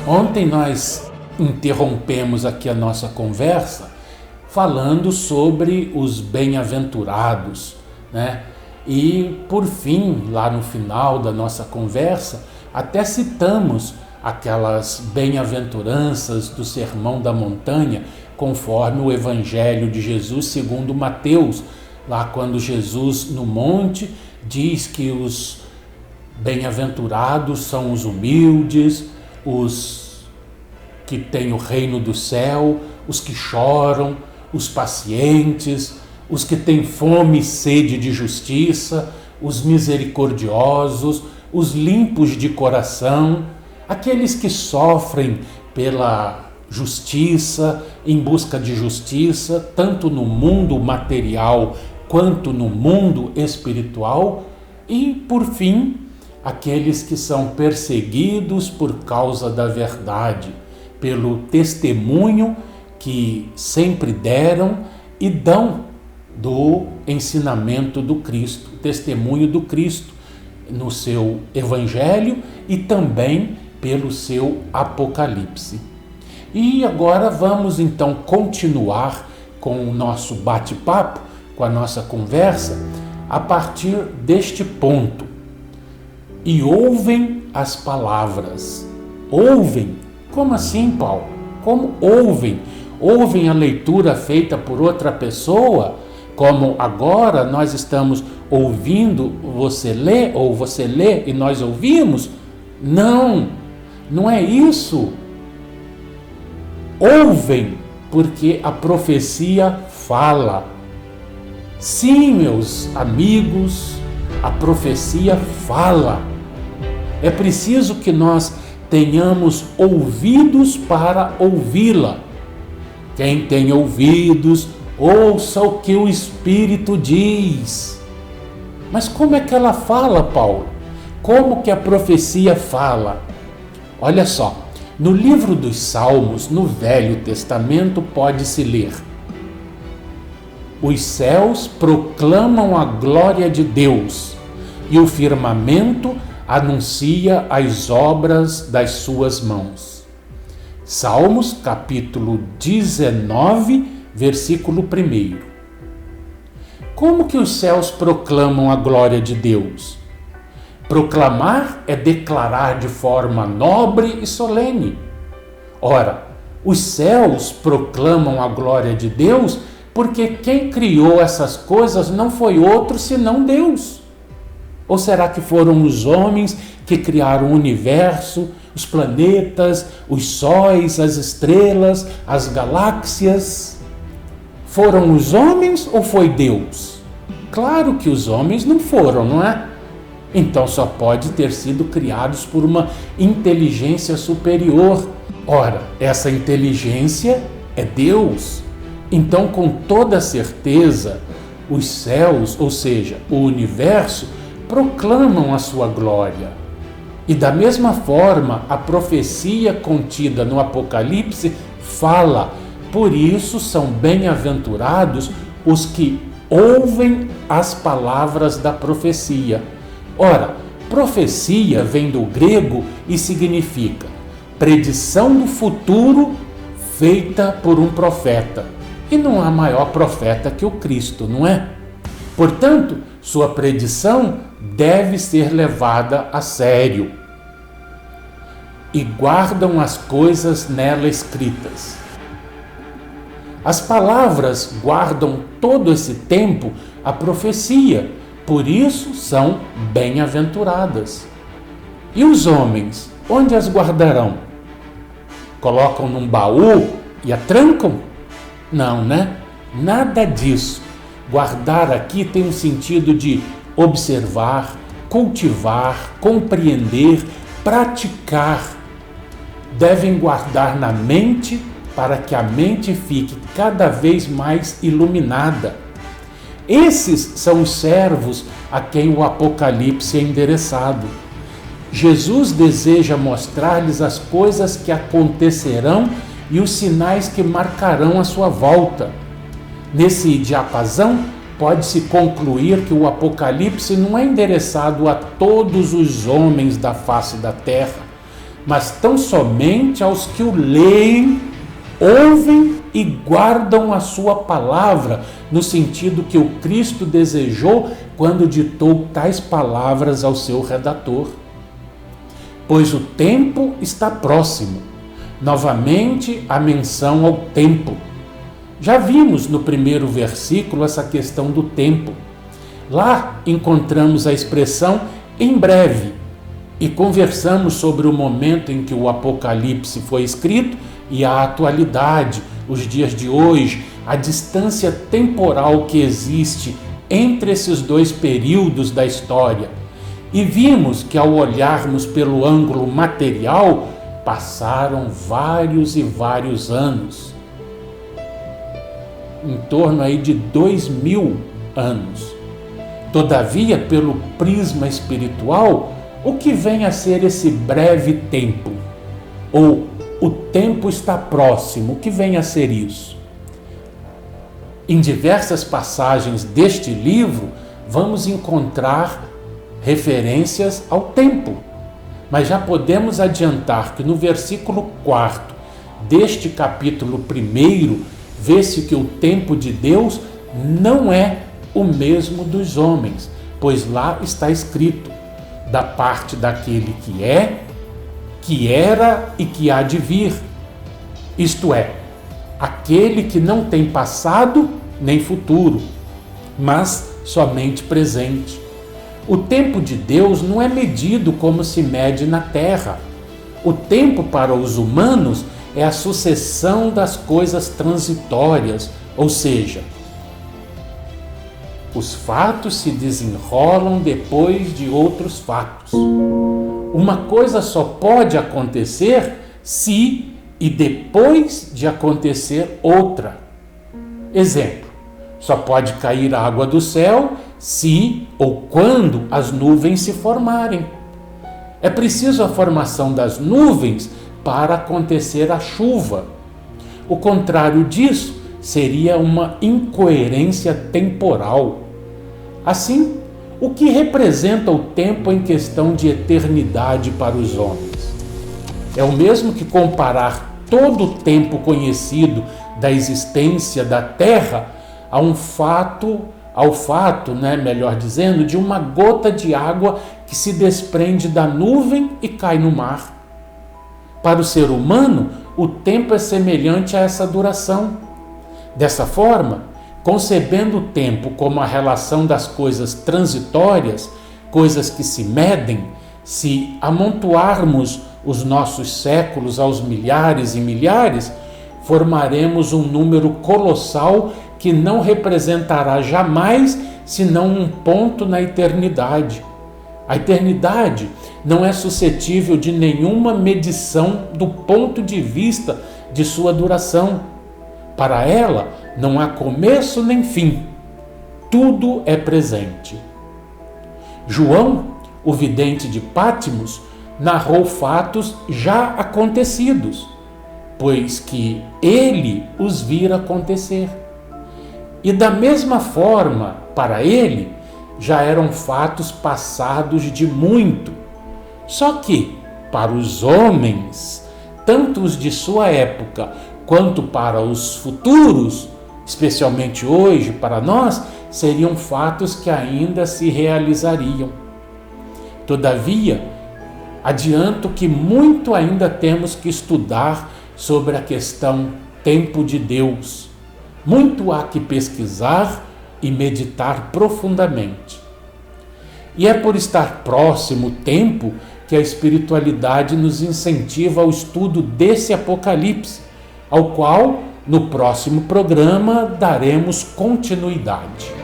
Ontem nós interrompemos aqui a nossa conversa falando sobre os bem-aventurados, né? E por fim, lá no final da nossa conversa, até citamos aquelas bem-aventuranças do Sermão da Montanha, conforme o Evangelho de Jesus segundo Mateus, lá quando Jesus no monte diz que os bem-aventurados são os humildes, os que têm o reino do céu, os que choram, os pacientes, os que têm fome e sede de justiça, os misericordiosos, os limpos de coração, aqueles que sofrem pela justiça, em busca de justiça, tanto no mundo material quanto no mundo espiritual, e, por fim, aqueles que são perseguidos por causa da verdade, pelo testemunho que sempre deram e dão do ensinamento do Cristo, testemunho do Cristo no seu Evangelho e também pelo seu Apocalipse. E agora vamos então continuar com o nosso bate-papo, com a nossa conversa, a partir deste ponto. E ouvem as palavras. Ouvem? Como assim, Paulo? Como ouvem? Ouvem a leitura feita por outra pessoa? Como agora nós estamos ouvindo você ler, ou você lê e nós ouvimos? Não, não é isso. Ouvem, porque a profecia fala. Sim, meus amigos, a profecia fala. É preciso que nós tenhamos ouvidos para ouvi-la. Quem tem ouvidos, ouça o que o Espírito diz. Mas como é que ela fala, Paulo? Como que a profecia fala? Olha só, no livro dos Salmos, no Velho Testamento, pode-se ler: os céus proclamam a glória de Deus, e o firmamento anuncia as obras das suas mãos. Salmos, capítulo 19, versículo 1. Como que os céus proclamam a glória de Deus? Proclamar é declarar de forma nobre e solene. Ora, os céus proclamam a glória de Deus porque quem criou essas coisas não foi outro senão Deus. Ou será que foram os homens que criaram o universo, os planetas, os sóis, as estrelas, as galáxias? Foram os homens ou foi Deus? Claro que os homens não foram, não é? Então só pode ter sido criados por uma inteligência superior. Ora, essa inteligência é Deus. Então, com toda certeza, os céus, ou seja, o universo, proclamam a sua glória. E da mesma forma, a profecia contida no Apocalipse fala. Por isso são bem-aventurados os que ouvem as palavras da profecia. Ora, profecia vem do grego e significa predição do futuro feita por um profeta. E não há maior profeta que o Cristo, não é? Portanto, sua predição deve ser levada a sério. E guardam as coisas nela escritas. As palavras guardam todo esse tempo a profecia, por isso são bem-aventuradas. E os homens, onde as guardarão? Colocam num baú e a trancam? Não, né? Nada disso. Guardar aqui tem um sentido de observar, cultivar, compreender, praticar. Devem guardar na mente para que a mente fique cada vez mais iluminada. Esses são os servos a quem o Apocalipse é endereçado. Jesus deseja mostrar-lhes as coisas que acontecerão e os sinais que marcarão a sua volta. Nesse diapasão, pode-se concluir que o Apocalipse não é endereçado a todos os homens da face da terra, mas tão somente aos que o leem, ouvem e guardam a sua palavra, no sentido que o Cristo desejou quando ditou tais palavras ao seu redator. Pois o tempo está próximo. Novamente a menção ao tempo. Já vimos no primeiro versículo essa questão do tempo. Lá encontramos a expressão em breve e conversamos sobre o momento em que o Apocalipse foi escrito e a atualidade, os dias de hoje, a distância temporal que existe entre esses dois períodos da história. E vimos que, ao olharmos pelo ângulo material, passaram vários e vários anos, em torno aí de 2000 anos. Todavia, pelo prisma espiritual, o que vem a ser esse breve tempo? Ou o tempo está próximo, o que vem a ser isso? Em diversas passagens deste livro, vamos encontrar referências ao tempo. Mas já podemos adiantar que no versículo 4 deste capítulo 1, vê-se que o tempo de Deus não é o mesmo dos homens, pois lá está escrito: da parte daquele que é, que era e que há de vir. Isto é, aquele que não tem passado nem futuro, mas somente presente. O tempo de Deus não é medido como se mede na terra. O tempo para os humanos é a sucessão das coisas transitórias, ou seja, os fatos se desenrolam depois de outros fatos. Uma coisa só pode acontecer se e depois de acontecer outra. Exemplo: só pode cair água do céu se ou quando as nuvens se formarem. É preciso a formação das nuvens para acontecer a chuva. O contrário disso seria uma incoerência temporal. Assim, o que representa o tempo em questão de eternidade para os homens? É o mesmo que comparar todo o tempo conhecido da existência da Terra ao fato, melhor dizendo, de uma gota de água que se desprende da nuvem e cai no mar. Para o ser humano, o tempo é semelhante a essa duração. Dessa forma, concebendo o tempo como a relação das coisas transitórias, coisas que se medem, se amontoarmos os nossos séculos aos milhares e milhares, formaremos um número colossal que não representará jamais senão um ponto na eternidade. A eternidade não é suscetível de nenhuma medição do ponto de vista de sua duração. Para ela não há começo nem fim. Tudo é presente. João, o vidente de Pátimos, narrou fatos já acontecidos, pois que ele os vira acontecer. E da mesma forma, para ele, já eram fatos passados de muito. Só que, para os homens, tanto os de sua época quanto para os futuros, especialmente hoje para nós, seriam fatos que ainda se realizariam. Todavia, adianto que muito ainda temos que estudar sobre a questão tempo de Deus. Muito há que pesquisar e meditar profundamente. E é por estar próximo o tempo que a espiritualidade nos incentiva ao estudo desse Apocalipse, ao qual, no próximo programa, daremos continuidade.